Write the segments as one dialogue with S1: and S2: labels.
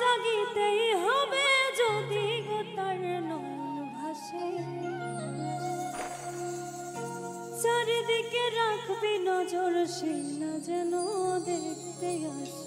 S1: জাগিতেই হবে যদি গো তার নয়ন ভাসে দিকে রাখবি নজর, সে না যেন দেখতে আসে।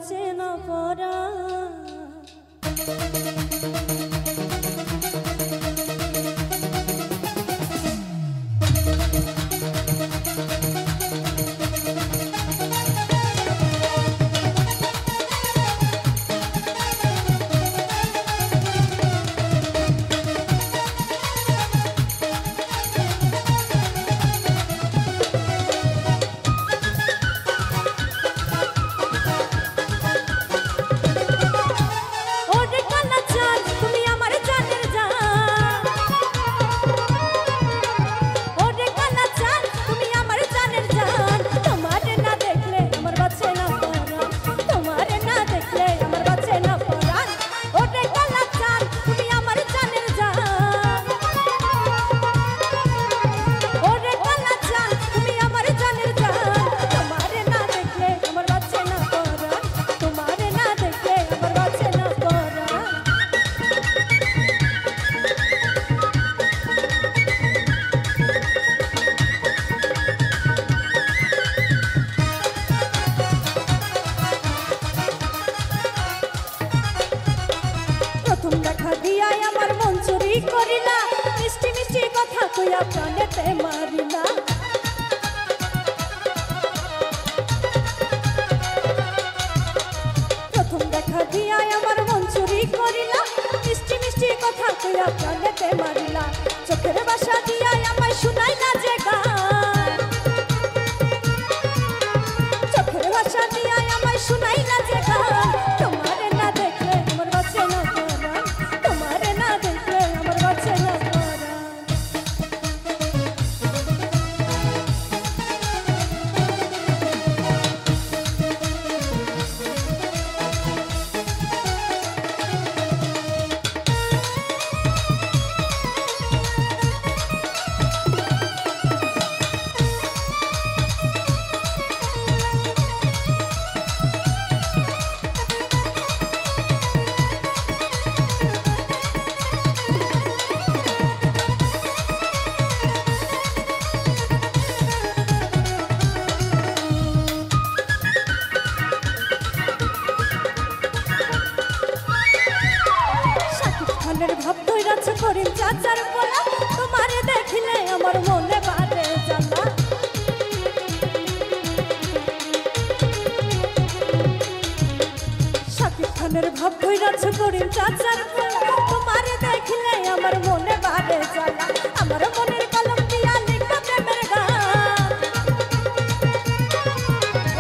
S1: বাঁচে না পরা। মিষ্টি মিষ্টি কথা কইয়া প্রাণেতে মারিলা। প্রথম দেখা দিয়াই আমার মন চুরি করিলা, মিষ্টি মিষ্টি কথা কইয়া প্রাণেতে মারিলা। চোখের বাসা দিয়াই আমায় শুনাই না যে গান, চোখের ভাষা দিয়াই আমায় শুনাই না যে গান। তোমারে না দেখলে আমার বাঁচে না পরাণ, তোমারে না দেখলে আমার বাঁচে না পরাণ। ভাব ধইরাছে করিম চাচার পোলা, তোমারে দেখিলে আমার মনে বাড়ে জ্বালা। শাকিব খানের ভাব ধইরাছে করিম চাচার পোলা, তোমারে দেখিলে আমার মনে বাড়ে জ্বালা। আমার মনের কলম দিয়া লিখা প্রেমের গান,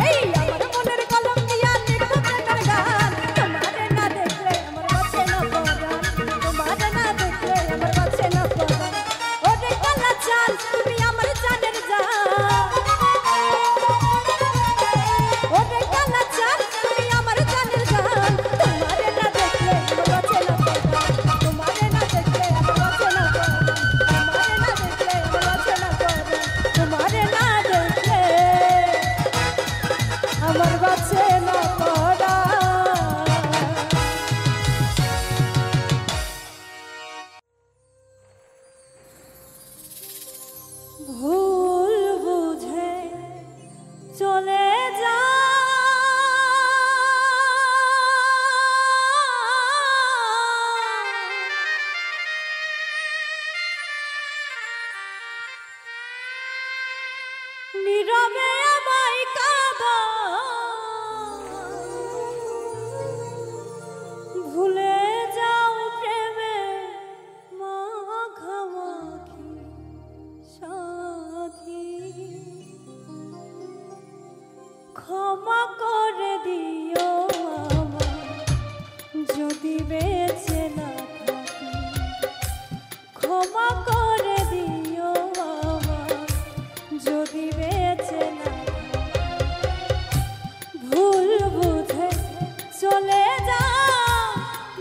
S1: এই আমার মনের কলম দিয়া লিখা প্রেমের গান। তোমারে না দেখলে আমার বাঁচে না পরাণ, তোমারে না দেখলে আমার বাঁচে না পরাণ। ওরে কালা চাল তুমি আমার জানের জান, ওরে কালা চাল তুমি আমার জানের জান। তোমারে না দেখলে আমার বাঁচে না পরাণ, তোমারে না দেখলে আমার বাঁচে না পরাণ, তোমারে না দেখলে আমার বাঁচে না পরাণ, তোমারে না দেখলে আমার বাঁচে না পরাণ। ভুল বুঝে চলে যা, নীরবে আমায় কাঁদা, ভুলে যাও প্রেমে মাখামাখি সাথী। ক্ষমা করে দিও আমায় যদি বেঁচে না থাকি, ক্ষমা করে দিও আমায় যদি বেঁচে না থাকি। ভুল বুঝে চলে যা,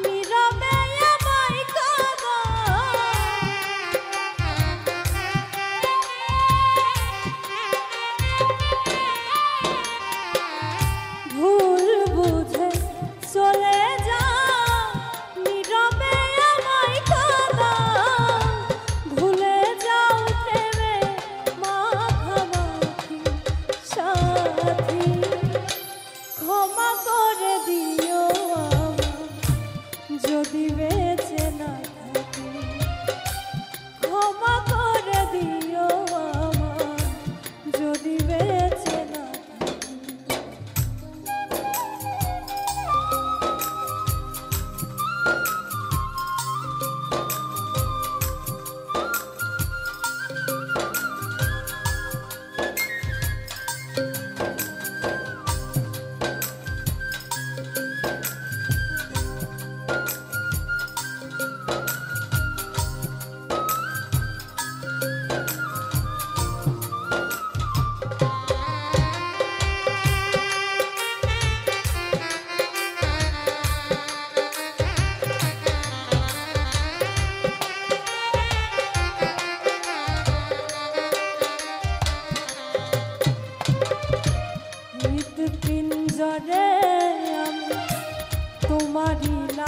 S1: নীরবে আমায় কাঁদা, ভুল বুঝে চলে যা, নীরবে আমায় কাঁদা। ভুলে যাও প্রেমে মাখামাখি সাথী। ক্ষমা করে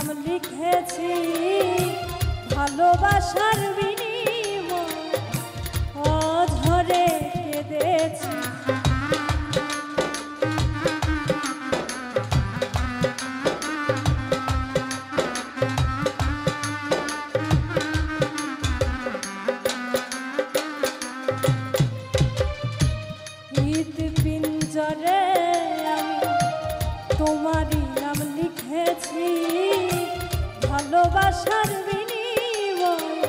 S1: নাম লিখেছি ভালোবাসার বিনিময় অঝরে কেঁদেছি পিঞ্জরে আমি তোমারই নাম লিখেছি ভালোবাসার বিনিময়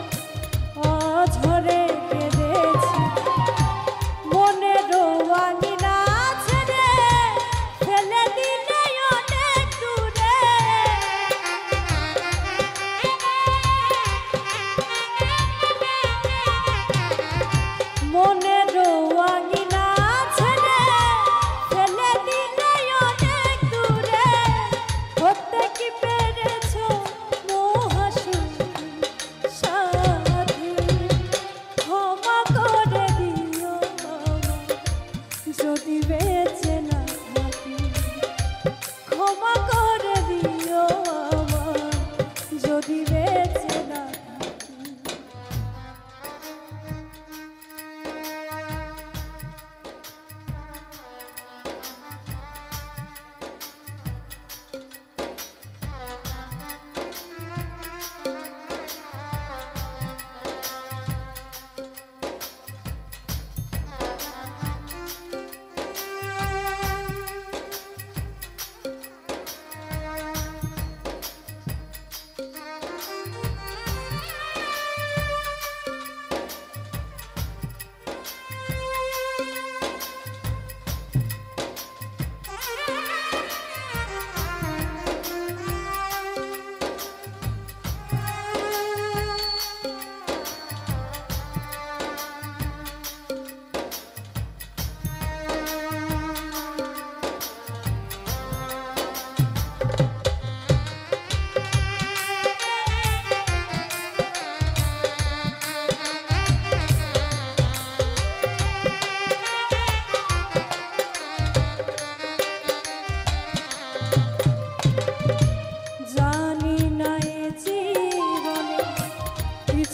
S1: অঝরে কেঁদেছি মনের আঙিনা ছেড়ে ফেলে দিলে অনেক দূরে মনের আঙিনা যদি বেঁচে না থাকি ক্ষমা করে দিও আমার যদি বেঁচে না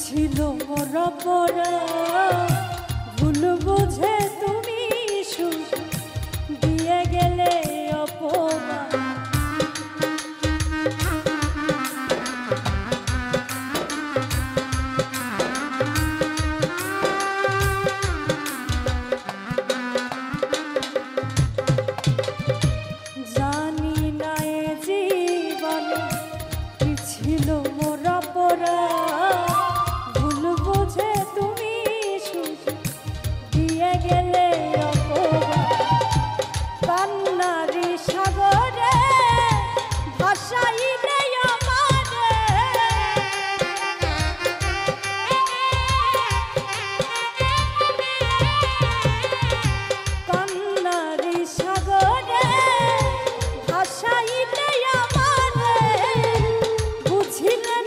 S1: ছিল মোর ভুল বুঝে তুমি সুখ দিয়ে গেলে অপমান জানি না এ জীবনে কি ছিল মোর বুঝে তুমি সুখ দিয়ে গেলে কান্নারি সাগরে ভাসাইলে আমারে কান্নারি সাগরে ভাসাইলে আমারে বুঝিলে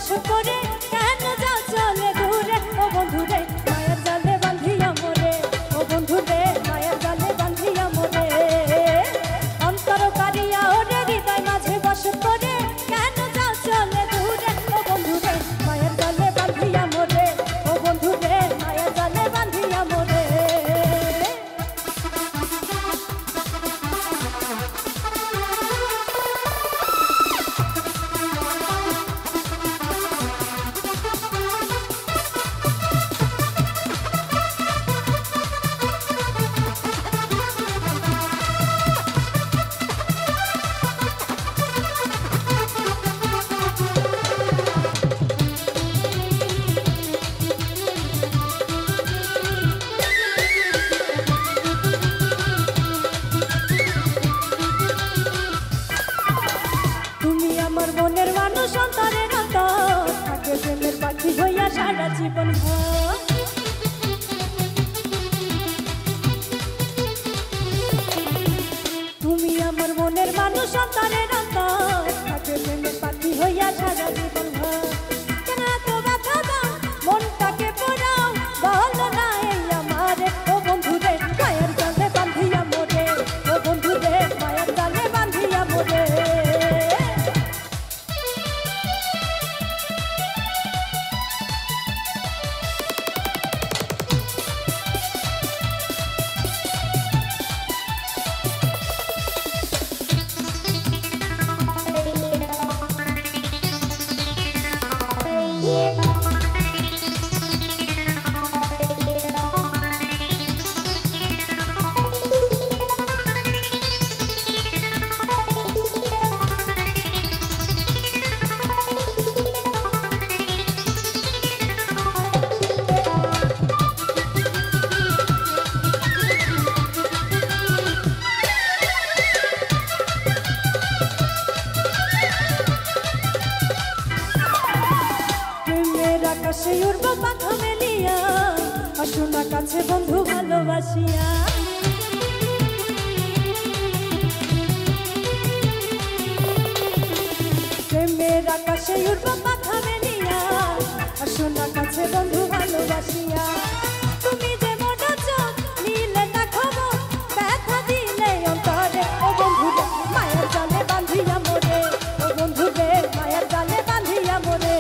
S1: বস করে কেন যাও চলে দূরে ও বন্ধু রে মায়ের জালে বাঁধিয়া মোরে ও বন্ধু রে মায়ের জালে বাঁধিয়া মোরে অন্তর কারিয়া ওরে হৃদয় মাঝে বস করে কেন যাও চলে দূরে ও বন্ধু রে মায়ের জালে বাঁধিয়া মোরে ও বন্ধু রে মায়ের জালে বাঁধিয়া মোরে আমার মনের মানুষ অন্তরের অন্তর থাকে প্রেমের পাখি হইয়া সারা জীবন ভর তুমি আমার মনের মানুষ অন্তরের অন্তর থাকে প্রেমের পাখি হইয়া সারা জীবন ভর কেন এত ব্যথা দাও মনটাকে পোড়াও বলো না এই আমারে ও বন্ধু রে মায়ের জালে বাঁধিয়া মোরে ও বন্ধু রে মায়ের জালে বাঁধিয়া মোরে আকাশে উড়বো পাখা মেলিয়া আসো না কাছে বন্ধু ভালোবাসিয়া প্রেমের আকাশে উড়বো পাখা মেলিয়া আসো না কাছে বন্ধু ভালোবাসিয়া তুমি যে মনে চোখ নীলে দেখাবো ব্যথা দিলে অন্তরে ও বন্ধু রে মায়ের জালে বাঁধিয়া মোরে ও বন্ধু রে মায়ের জালে বাঁধিয়া মোরে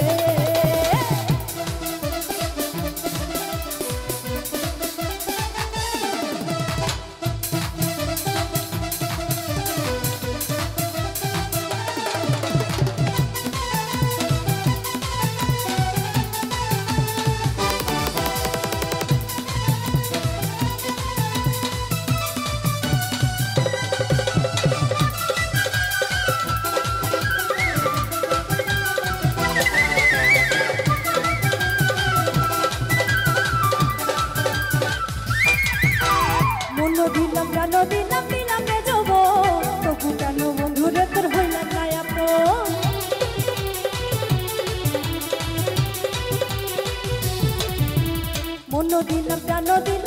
S1: দিলাম প্রাণ দিলাম দিলাম রে যাব তবু কেন বন্ধু রে তোর হইলাম না আপন মন দিলাম প্রাণ দিলাম